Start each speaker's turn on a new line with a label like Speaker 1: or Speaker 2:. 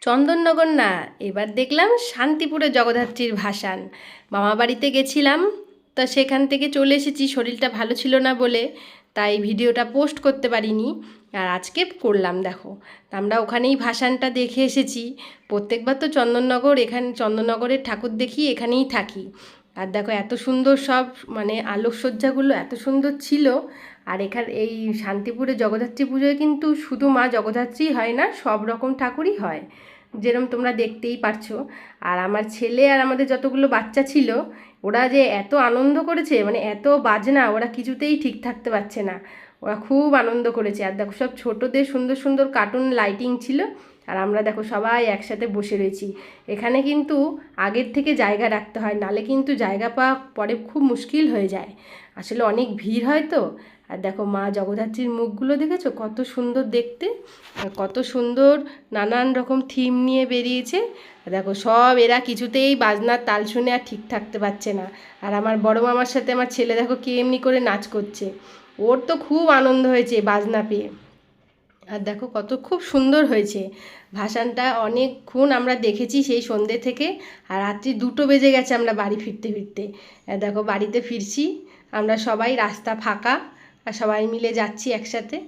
Speaker 1: চন্দননগর না, এবার দেখলাম শান্তিপুরে জগদ্ধাত্রীর ভাসান। মামা বাড়িতে গেছিলাম, তা সেখান থেকে চলে এসেছি, শরীরটা ভালো ছিল না বলে, তাই ভিডিওটা পোস্ট করতে পারিনি। আর আজকে করলাম, দেখো আমরা ওখানেই ভাসানটা দেখে এসেছি। প্রত্যেকবার তো চন্দননগর, এখানে চন্দননগরের ঠাকুর দেখি, এখানেই থাকি। আর দেখো এত সুন্দর সব মানে আলোকসজ্জাগুলো এত সুন্দর ছিল। আর এখানে এই শান্তিপুরে জগদ্ধাত্রী পুজোয় কিন্তু শুধু মা জগদ্ধাত্রী হয় না, সব রকম ঠাকুরই হয়, যেরকম তোমরা দেখতেই পারছো। আর আমার ছেলে আর আমাদের যতগুলো বাচ্চা ছিল, ওরা যে এত আনন্দ করেছে, মানে এত বাজনা, ওরা কিছুতেই ঠিক থাকতে পারছে না, ওরা খুব আনন্দ করেছে। আর দেখো সব ছোটোদের সুন্দর সুন্দর কার্টুন লাইটিং ছিল। আর আমরা দেখো সবাই একসাথে বসে রয়েছি। এখানে কিন্তু আগের থেকে জায়গা রাখতে হয়, নালে কিন্তু জায়গা পাওয়া পরে খুব মুশকিল হয়ে যায়, আসলে অনেক ভিড় হয় তো। আর দেখো মা জগদ্ধাত্রীর মুখগুলো দেখেছো কত সুন্দর দেখতে, আর কত সুন্দর নানান রকম থিম নিয়ে বেরিয়েছে। দেখো সব এরা কিছুতেই বাজনার তাল শুনে আর ঠিক থাকতে পারছে না। আর আমার বড় মামার সাথে আমার ছেলে দেখো কি এমনি করে নাচ করছে, ওর তো খুব আনন্দ হয়েছে বাজনা পেয়ে। আর দেখো কত খুব সুন্দর হয়েছে ভাসানটা, অনেকক্ষণ আমরা দেখেছি সেই সন্ধ্যে থেকে। আর রাত্রি 2টো বেজে গেছে আমরা বাড়ি ফিরতে ফিরতে। দেখো বাড়িতে ফিরছি আমরা সবাই, রাস্তা ফাঁকা, আর সবাই মিলে যাচ্ছি একসাথে।